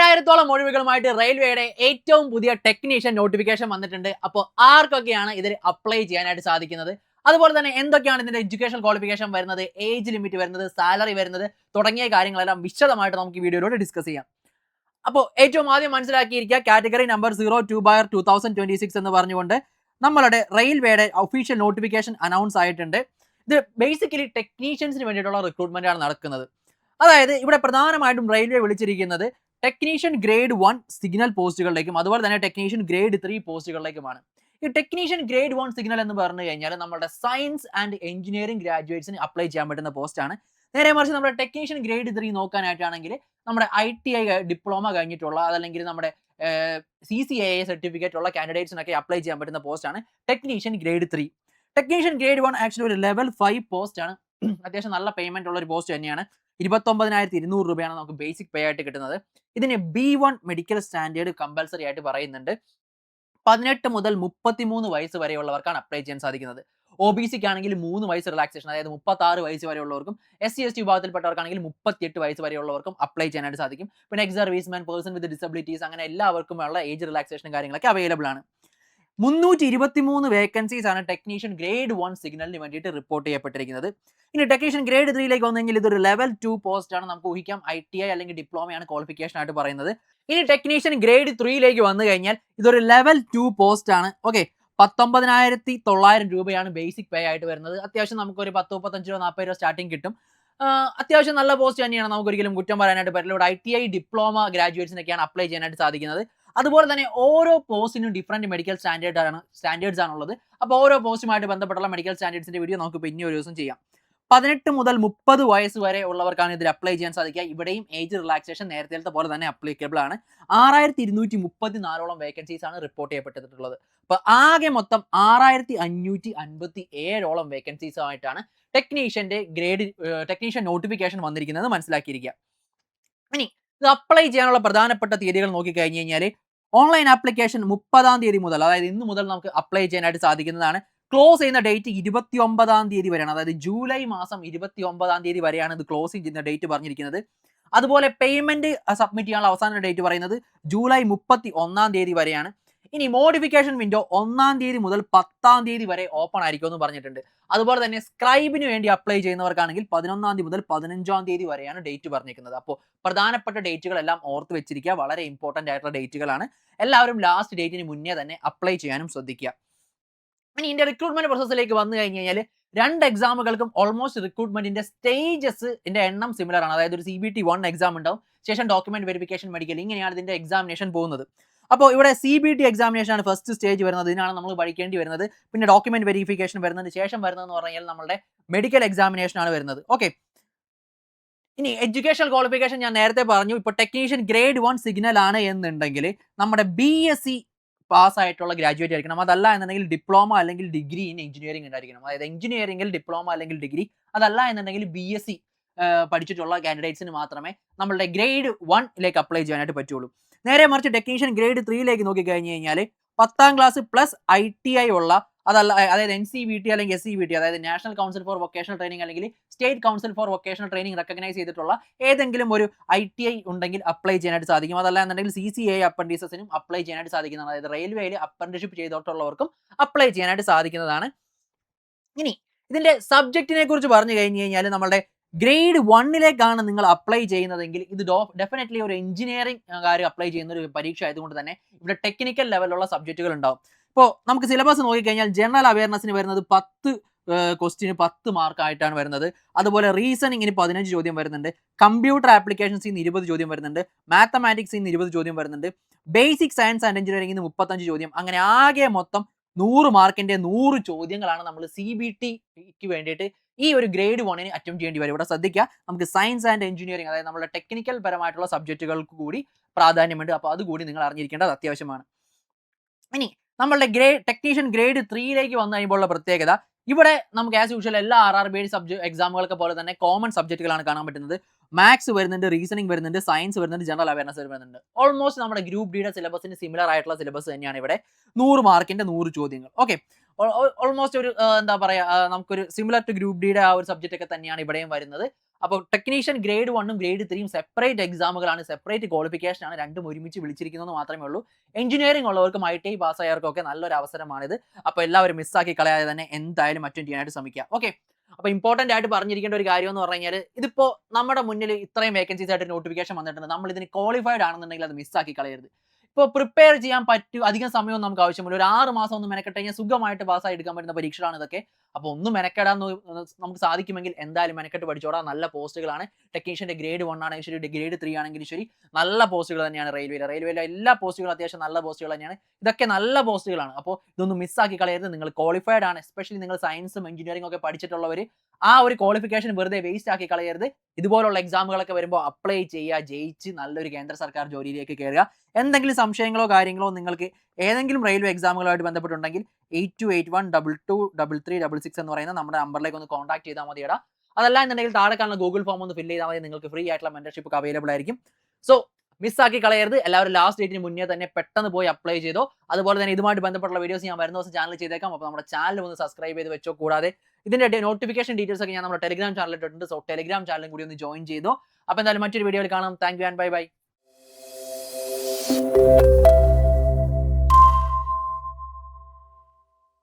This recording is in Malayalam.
ആയിരത്തോളം ഒഴിവുകളുമായിട്ട് റെയിൽവേയുടെ ഏറ്റവും പുതിയ ടെക്നീഷ്യൻ നോട്ടിഫിക്കേഷൻ വന്നിട്ടുണ്ട്. അപ്പോൾ ആർക്കൊക്കെയാണ് ഇതിൽ അപ്ലൈ ചെയ്യാനായിട്ട് സാധിക്കുന്നത്, അതുപോലെ തന്നെ എന്തൊക്കെയാണ് ഇതിന്റെ എഡ്യൂക്കേഷൻ ക്വാളിഫിക്കേഷൻ വരുന്നത്, ഏജ് ലിമിറ്റ് വരുന്നത്, സാലറി വരുന്നത് തുടങ്ങിയ കാര്യങ്ങളെല്ലാം വിശദമായിട്ട് നമുക്ക് ഈ വീഡിയോയിലൂടെ ഡിസ്കസ് ചെയ്യാം. അപ്പോൾ ഏറ്റവും ആദ്യം മനസ്സിലാക്കിയിരിക്കുക, കാറ്റഗറി നമ്പർ 02/2026 എന്ന് പറഞ്ഞുകൊണ്ട് നമ്മളുടെ റെയിൽവേയുടെ ഒഫീഷ്യൽ നോട്ടിഫിക്കേഷൻ അനൗൺസ് ആയിട്ടുണ്ട്. ഇത് ബേസിക്കലി ടെക്നീഷ്യൻസിന് വേണ്ടിയിട്ടുള്ള റിക്രൂട്ട്മെന്റ് ആണ് നടക്കുന്നത്. അതായത് ഇവിടെ പ്രധാനമായിട്ടും റെയിൽവേ വിളിച്ചിരിക്കുന്നത് ടെക്നീഷ്യൻ ഗ്രേഡ് 1 സിഗ്നൽ പോസ്റ്റുകളിലേക്കും അതുപോലെ തന്നെ ടെക്നീഷ്യൻ ഗ്രേഡ് 3 പോസ്റ്റുകളിലേക്കുമാണ്. ഈ ടെക്നീഷ്യൻ ഗ്രേഡ് 1 സിഗ്നൽ എന്ന് പറഞ്ഞു കഴിഞ്ഞാൽ നമ്മുടെ സയൻസ് ആൻഡ് എഞ്ചിനീയറിംഗ് ഗ്രാജുവേറ്റ്സിന് അപ്ലൈ ചെയ്യാൻ പറ്റുന്ന പോസ്റ്റാണ്. നേരെ മറിച്ച് നമ്മുടെ ടെക്നീഷ്യൻ ഗ്രേഡ് 3 നോക്കാനായിട്ടാണെങ്കിൽ നമ്മുടെ ITI ഡിപ്ലോമ കഴിഞ്ഞിട്ടുള്ള അതല്ലെങ്കിൽ നമ്മുടെ CCAA സർട്ടിഫിക്കറ്റ് ഉള്ള കാൻഡിഡേറ്റ്സിനൊക്കെ അപ്ലൈ ചെയ്യാൻ പറ്റുന്ന പോസ്റ്റാണ് technician grade 3. Technician grade 1 actually ഒരു ലെവൽ 5 പോസ്റ്റ് ആണ്. അത്യാവശ്യം നല്ല പേയ്മെന്റ് ഉള്ള ഒരു പോസ്റ്റ് തന്നെയാണ്. 29,200 രൂപയാണ് നമുക്ക് ബേസിക് പേ ആയിട്ട് കിട്ടുന്നത്. ഇതിന് B1 മെഡിക്കൽ സ്റ്റാൻഡേർഡ് കമ്പൽസറി ആയിട്ട് പറയുന്നുണ്ട്. 18 മുതൽ 33 വയസ്സ് വരെയുള്ളവർക്കാണ് അപ്ലൈ ചെയ്യാൻ സാധിക്കുന്നത്. OBCക്ക് ആണെങ്കിൽ 3 വയസ്സ് റിലാക്സേഷൻ, അതായത് 36 വയസ്സ് വരെയുള്ളവർക്കും, SC/ST വിഭാഗത്തിൽപ്പെട്ടവർക്കാണെങ്കിൽ 38 വയസ്സ് വരെയുള്ളവർക്കും അപ്ലൈ ചെയ്യാനായിട്ട് സാധിക്കും. പിന്നെ ex serviceman, person with disabilities, അങ്ങനെ എല്ലാവർക്കുമുള്ള ഏജ് റിലാക്സേഷൻ കാര്യങ്ങളൊക്കെ അവൈലബിൾ ആണ്. 323 വേക്കൻസീസ് ആണ് ടെക്നീഷ്യൻ ഗ്രേഡ് 1 സിഗ്നലിന് വേണ്ടിയിട്ട് റിപ്പോർട്ട് ചെയ്യപ്പെട്ടിരിക്കുന്നത്. ഇനി ടെക്നീഷ്യൻ ഗ്രേഡ് 3ലേക്ക് വന്നു കഴിഞ്ഞാൽ ഇതൊരു ലെവൽ 2 പോസ്റ്റ് ആണ്. നമുക്ക് ഊഹിക്കാം ITI അല്ലെങ്കിൽ ഡിപ്ലോമയാണ് ക്വാളിഫിക്കേഷൻ ആയിട്ട് പറയുന്നത്. ഇനി ടെക്നീഷ്യൻ ഗ്രേഡ് 3ലേക്ക് വന്നു കഴിഞ്ഞാൽ ഇതൊരു ലെവൽ 2 പോസ്റ്റ് ആണ്. ഓക്കെ, 19,900 രൂപയാണ് ബേസിക് പേ ആയിട്ട് വരുന്നത്. അത്യാവശ്യം നമുക്കൊരു 10, 35 രൂപ, 40 രൂപ സ്റ്റാർട്ടിങ് കിട്ടും. അത്യാവശ്യം നല്ല പോസ്റ്റ് തന്നെയാണ്, നമുക്ക് ഒരിക്കലും കുറ്റം പറയാനായിട്ട് പറ്റില്ല. ഇവിടെ ITI ഡിപ്ലോമ ഗ്രാജുവേറ്റ്സിനൊക്കെയാണ് അപ്ലൈ ചെയ്യാനായിട്ട് സാധിക്കുന്നത്. അതുപോലെ തന്നെ ഓരോ പോസ്റ്റിനും ഡിഫറൻറ്റ് മെഡിക്കൽ സ്റ്റാൻഡേർഡ്സ് ആണുള്ളത്. അപ്പോൾ ഓരോ പോസ്റ്റുമായിട്ട് ബന്ധപ്പെട്ടുള്ള മെഡിക്കൽ സ്റ്റാൻഡേർഡ്സിന്റെ വീഡിയോ നമുക്ക് പിന്നെ ഒരു ദിവസം ചെയ്യാം. 18 മുതൽ 30 വയസ്സ് വരെ ഉള്ളവർക്കാണ് ഇതിൽ അപ്ലൈ ചെയ്യാൻ സാധിക്കുക. ഇവിടെയും ഏജ് റിലാക്സേഷൻ നേരത്തെ പോലെ തന്നെ അപ്ലിക്കബിൾ ആണ്. 6,234 വേക്കൻസീസ് ആണ് റിപ്പോർട്ട് ചെയ്യപ്പെട്ടിട്ടുള്ളത്. അപ്പോൾ ആകെ മൊത്തം 6,557 വേക്കൻസീസ് ആയിട്ടാണ് ടെക്നീഷ്യൻ നോട്ടിഫിക്കേഷൻ വന്നിരിക്കുന്നത് മനസ്സിലാക്കിയിരിക്കുക. ഇനി ഇത് അപ്ലൈ ചെയ്യാനുള്ള പ്രധാനപ്പെട്ട തീയതികൾ നോക്കിക്കഴിഞ്ഞ് കഴിഞ്ഞാൽ ഓൺലൈൻ ആപ്ലിക്കേഷൻ 30-ാം തീയതി മുതൽ, അതായത് ഇന്ന് മുതൽ നമുക്ക് അപ്ലൈ ചെയ്യാനായിട്ട് സാധിക്കുന്നതാണ്. ക്ലോസ് ചെയ്യുന്ന ഡേറ്റ് 29-ാം തീയതി വരെയാണ്. അതായത് ജൂലൈ മാസം 29-ാം തീയതി വരെയാണ് ഇത് ക്ലോസ് ചെയ്യുന്ന ഡേറ്റ് പറഞ്ഞിരിക്കുന്നത്. അതുപോലെ പേയ്മെന്റ് സബ്മിറ്റ് ചെയ്യാനുള്ള അവസാന ഡേറ്റ് പറയുന്നത് ജൂലൈ 31-ാം തീയതി വരെയാണ്. ഇനി മോഡിഫിക്കേഷൻ വിൻഡോ 1-ാം തീയതി മുതൽ 10-ാം തീയതി വരെ ഓപ്പൺ ആയിരിക്കും എന്ന് പറഞ്ഞിട്ടുണ്ട്. അതുപോലെ തന്നെ സ്ക്രൈബിന് വേണ്ടി അപ്ലൈ ചെയ്യുന്നവർക്കാണെങ്കിൽ 11-ാം തീയതി മുതൽ 15-ാം തീയതി വരെയാണ് ഡേറ്റ് പറഞ്ഞിരിക്കുന്നത്. അപ്പോൾ പ്രധാനപ്പെട്ട ഡേറ്റുകളെല്ലാം ഓർത്ത് വെച്ചിരിക്കുക, വളരെ ഇമ്പോർട്ടന്റ് ആയിട്ടുള്ള ഡേറ്റുകളാണ്. എല്ലാവരും ലാസ്റ്റ് ഡേറ്റിന് മുന്നേ തന്നെ അപ്ലൈ ചെയ്യാനും ശ്രദ്ധിക്കുക. ഇനി ഇതിന്റെ റിക്രൂട്ട്മെന്റ് പ്രോസസ്സിലേക്ക് വന്നു കഴിഞ്ഞ് കഴിഞ്ഞാൽ 2 എക്സാമുകൾക്കും ഓൾമോസ്റ്റ് റിക്രൂട്ട്മെന്റിന്റെ സ്റ്റേജസിന്റെ എണ്ണം സിമിലർ ആണ്. അതായത് ഒരു CBT 1 എക്സാം ഉണ്ടാവും, ശേഷം ഡോക്യുമെന്റ് വെരിഫിക്കേഷൻ, മെഡിക്കൽ, ഇങ്ങനെയാണ് ഇതിന്റെ എക്സാമിനേഷൻ പോകുന്നത്. അപ്പോൾ ഇവിടെ CBT എക്സാമിനേഷൻ ആണ് ഫസ്റ്റ് സ്റ്റേജ് വരുന്നത്. ഇതിനാണ് നമ്മൾ പഠിക്കേണ്ടി വരുന്നത്. പിന്നെ ഡോക്യുമെന്റ് വെരിഫിക്കേഷൻ വരുന്നതിന് ശേഷം വരുന്നതെന്ന് പറഞ്ഞാൽ നമ്മളുടെ മെഡിക്കൽ എക്സാമിനേഷൻ ആണ് വരുന്നത്. ഓക്കെ, ഇനി എഡ്യൂക്കേഷൻ ക്വാളിഫിക്കേഷൻ ഞാൻ നേരത്തെ പറഞ്ഞു. ഇപ്പോൾ ടെക്നീഷ്യൻ ഗ്രേഡ് 1 സിഗ്നൽ ആണ് എന്നുണ്ടെങ്കിൽ നമ്മുടെ BSc പാസ് ആയിട്ടുള്ള ഗ്രാജുവേറ്റ് ആയിരിക്കണം. അതല്ല എന്നുണ്ടെങ്കിൽ ഡിപ്ലോമ അല്ലെങ്കിൽ ഡിഗ്രി ഇൻ എഞ്ചിനീയറിംഗ് ഉണ്ടായിരിക്കണം. അതായത് എഞ്ചിനീയറിംഗിൽ ഡിപ്ലോമ അല്ലെങ്കിൽ ഡിഗ്രി, അതല്ല എന്നുണ്ടെങ്കിൽ BSc പഠിച്ചിട്ടുള്ള കാൻഡിഡേറ്റ്സിന് മാത്രമേ നമ്മളുടെ ഗ്രേഡ് 1ലേക്ക് അപ്ലൈ ചെയ്യാനായിട്ട് പറ്റുള്ളൂ. നേരെ മറിച്ച് ടെക്നീഷ്യൻ ഗ്രേഡ് 3ലേക്ക് നോക്കിക്കഴിഞ്ഞ് കഴിഞ്ഞാൽ 10-ാം ക്ലാസ് പ്ലസ് ITI ഉള്ള, അതല്ല അതായത് NCVT അല്ലെങ്കിൽ SCVT, അതായത് national council for vocational training അല്ലെങ്കിൽ state council for vocational training recognise ചെയ്തിട്ടുള്ള ഏതെങ്കിലും ഒരു ITI ഉണ്ടെങ്കിൽ അപ്ലൈ ചെയ്യാനായിട്ട് സാധിക്കും. അതല്ല എന്നുണ്ടെങ്കിൽ CCAA അപ്രന്റീസസിനും അപ്ലൈ ചെയ്യാനായിട്ട് സാധിക്കുന്നതാണ്. അതായത് റെയിൽവേയിൽ അപ്രന്റീഷിപ്പ് ചെയ്തിട്ടുള്ളവർക്കും അപ്ലൈ ചെയ്യാനായിട്ട് സാധിക്കുന്നതാണ്. ഇനി ഇതിന്റെ സബ്ജക്റ്റിനെ കുറിച്ച് പറഞ്ഞു കഴിഞ്ഞ് കഴിഞ്ഞാൽ നമ്മുടെ ഗ്രേഡ് 1ലേക്കാണ് നിങ്ങൾ അപ്ലൈ ചെയ്യുന്നതെങ്കിൽ ഇത് ഡെഫിനറ്റ്ലി ഒരു എഞ്ചിനീയറിംഗ് അപ്ലൈ ചെയ്യുന്ന ഒരു പരീക്ഷ ആയതുകൊണ്ട് തന്നെ ഇവിടെ ടെക്നിക്കൽ ലെവലുള്ള സബ്ജക്റ്റുകൾ ഉണ്ടാവും. ഇപ്പോൾ നമുക്ക് സിലബസ് നോക്കിക്കഴിഞ്ഞാൽ ജനറൽ അവയർനെസ്സിന് വരുന്നത് 10 ക്വസ്റ്റിന് 10 മാർക്ക് ആയിട്ടാണ് വരുന്നത്. അതുപോലെ റീസണിങ്ങിന് 15 ചോദ്യം വരുന്നുണ്ട്. കമ്പ്യൂട്ടർ ആപ്ലിക്കേഷൻസിൽ നിന്ന് 20 ചോദ്യം വരുന്നുണ്ട്. മാത്തമാറ്റിക്സിൽ നിന്ന് 20 ചോദ്യം വരുന്നുണ്ട്. ബേസിക് സയൻസ് ആൻഡ് എഞ്ചിനീയറിംഗിൽ നിന്ന് 35 ചോദ്യം. അങ്ങനെ ആകെ മൊത്തം 100 മാർക്കിന്റെ 100 ചോദ്യങ്ങളാണ് നമ്മൾ CBTക്ക് വേണ്ടിയിട്ട് ഈ ഒരു ഗ്രേഡ് 1ന് അറ്റംപ്റ്റ് ചെയ്യേണ്ടി വരും. ഇവിടെ ശ്രദ്ധിക്കുക, നമുക്ക് സയൻസ് ആൻഡ് എഞ്ചിനീയറിംഗ്, അതായത് നമ്മുടെ ടെക്നിക്കൽ പരമായിട്ടുള്ള സബ്ജക്റ്റുകൾക്ക് കൂടി പ്രാധാന്യമുണ്ട്. അപ്പോൾ അതുകൂടി നിങ്ങൾ അറിഞ്ഞിരിക്കേണ്ടത് അത്യാവശ്യമാണ്. ഇനി നമ്മളുടെ ടെക്നീഷ്യൻ ഗ്രേഡ് 3ലേക്ക് വന്നു കഴിയുമ്പോഴുള്ള പ്രത്യേകത, ഇവിടെ നമുക്ക് ആസ് യൂഷ്വൽ എല്ലാ RRB എക്സാമുകളൊക്കെ പോലെ തന്നെ കോമൺ സബ്ജക്റ്റുകളാണ് കാണാൻ പറ്റുന്നത്. മാത്സ് വരുന്നുണ്ട്, റീസണിംഗ് വരുന്നുണ്ട്, സയൻസ് വരുന്നുണ്ട്, ജനറൽ അവയർനെസ് വരുന്നുണ്ട്. ഓൾമോസ്റ്റ് നമ്മുടെ ഗ്രൂപ്പ് ഡിയുടെ സിലബസിന് സിമിലർ ആയിട്ടുള്ള സിലബസ് തന്നെയാണ് ഇവിടെ. 100 മാർക്കിന്റെ 100 ചോദ്യങ്ങൾ. ഓക്കെ, ഓൾമോസ്റ്റ് ഒരു എന്താ പറയുക, നമുക്കൊരു സിമിലർ ടു ഗ്രൂപ്പ് ഡിയുടെ ആ ഒരു സബ്ജക്റ്റ് ഒക്കെ തന്നെയാണ് ഇവിടെയും വരുന്നത്. അപ്പോൾ ടെക്നീഷ്യൻ ഗ്രേഡ് 1ഉം ഗ്രേഡ് 3യും സെപ്പറേറ്റ് എക്സാമുകളാണ്, സെപ്പറേറ്റ് ക്വാളിഫിക്കേഷൻ ആണ്, രണ്ടും ഒരുമിച്ച് വിളിച്ചിരിക്കുന്നത് മാത്രമേ ഉള്ളൂ. എഞ്ചിനീയറിംഗ് ഉള്ളവർക്കും ITI പാസ്സായവർക്കൊക്കെ നല്ലൊരു അവസരമാണിത്. അപ്പോൾ എല്ലാവരും മിസ്സാക്കി കളയാതെ തന്നെ എന്തായാലും അറ്റൻഡ് ചെയ്യാനായിട്ട് ശ്രമിക്കുക. ഓക്കെ, അപ്പോൾ ഇമ്പോർട്ടന്റ് ആയിട്ട് പറഞ്ഞിരിക്കേണ്ട ഒരു കാര്യം എന്ന് പറഞ്ഞു കഴിഞ്ഞാൽ, ഇതിപ്പോ നമ്മുടെ മുന്നിൽ ഇത്രയും വേക്കൻസീസ് ആയിട്ട് നോട്ടിഫിക്കേഷൻ വന്നിട്ടുണ്ട്, നമ്മൾ ഇതിന് ക്വാളിഫൈഡ് ആണെന്നുണ്ടെങ്കിൽ അത് മിസ്സാക്കി കളയരുത്. ഇപ്പോൾ പ്രിപ്പയർ ചെയ്യാൻ പറ്റും, അധികം സമയമൊന്നും നമുക്ക് ആവശ്യമില്ല. ഒരു 6 മാസം ഒന്ന് മെനക്കെട്ട് കഴിഞ്ഞാൽ സുഖമായിട്ട് പാസ്സായി എടുക്കാൻ പറ്റുന്ന പരീക്ഷകളാണ് ഇതൊക്കെ. അപ്പോൾ ഒന്ന് മെനക്കെടാൻ നമുക്ക് സാധിക്കുമെങ്കിൽ എന്തായാലും മെനക്കെട്ട് പഠിച്ചോടാം. നല്ല പോസ്റ്റുകളാണ്. ടെക്നീഷ്യന്റെ ഗ്രേഡ് 1 ആണെങ്കിലും ശരി, ഗ്രേഡ് 3 ആണെങ്കിലും ശരി, നല്ല പോസ്റ്റുകൾ തന്നെയാണ് റെയിൽവേയിലെ എല്ലാ പോസ്റ്റുകളും അത്യാവശ്യം നല്ല പോസ്റ്റുകൾ തന്നെയാണ്. ഇതൊക്കെ നല്ല പോസ്റ്റുകളാണ്. അപ്പോൾ ഇതൊന്നും മിസ്സാക്കി കളയരുത്. നിങ്ങൾ ക്വാളിഫൈഡ് ആണ്, എസ്പെഷ്യലി നിങ്ങൾ സയൻസും എഞ്ചിനീയറിംഗ് ഒക്കെ പഠിച്ചിട്ടുള്ളവർ ആ ഒരു ക്വാളിഫിക്കേഷൻ വെറുതെ വേസ്റ്റ് ആക്കി കളയരുത്. ഇതുപോലുള്ള എക്സാമുകളൊക്കെ വരുമ്പോൾ അപ്ലൈ ചെയ്യുക, ജയിച്ച് നല്ലൊരു കേന്ദ്ര സർക്കാർ ജോലിയിലേക്ക് കയറുക. എന്തെങ്കിലും സംശയങ്ങളോ കാര്യങ്ങളോ നിങ്ങൾക്ക് ഏതെങ്കിലും റെയിൽവേ എക്സാമുകളുമായിട്ട് ബന്ധപ്പെട്ടുണ്ടെങ്കിൽ 8281223366 എന്ന് പറയുന്ന നമ്മുടെ നമ്പറിലേക്ക് ഒന്ന് കോൺടാക്ട് ചെയ്താൽ മതിയടാ. അതല്ല എന്നുണ്ടെങ്കിൽ താഴെ കാണുന്ന ഗൂഗിൾ ഫോം ഒന്ന് ഫില്ല് ചെയ്താൽ മതി. നിങ്ങൾക്ക് ഫ്രീ ആയിട്ടുള്ള മെന്റർഷിപ്പ് അവൈലബിൾ ആയിരിക്കും. സോ മിസ്സാക്കി കളയരുത്. എല്ലാവരും ലാസ്റ്റ് ഡേറ്റിന് മുന്നേ തന്നെ പെട്ടെന്ന് പോയി അപ്ലൈ ചെയ്തോ. അതുപോലെ തന്നെ ഇതുമായിട്ട് ബന്ധപ്പെട്ടുള്ള വീഡിയോസ് ഞാൻ വരുന്ന ദിവസം ചാനൽ ചെയ്തേക്കാം. അപ്പോൾ നമ്മുടെ ചാനൽ ഒന്ന് സബ്സ്ക്രൈബ് ചെയ്ത് വെച്ചോ. കൂടാതെ ഇതിന്റെ നോട്ടിഫിക്കേഷൻ ഡീറ്റെയിൽസ് ഒക്കെ ഞാൻ നമ്മുടെ ടെലിഗ്രാം ചാനലിൽ ഇട്ടിട്ടുണ്ട്. സോ ടെലിഗ്രാം ചാനലും കൂടി ഒന്ന് ജോയിൻ ചെയ്തോ. അപ്പോൾ എന്തായാലും മറ്റൊരു വീഡിയോയിൽ കാണാം. Thank you and bye bye.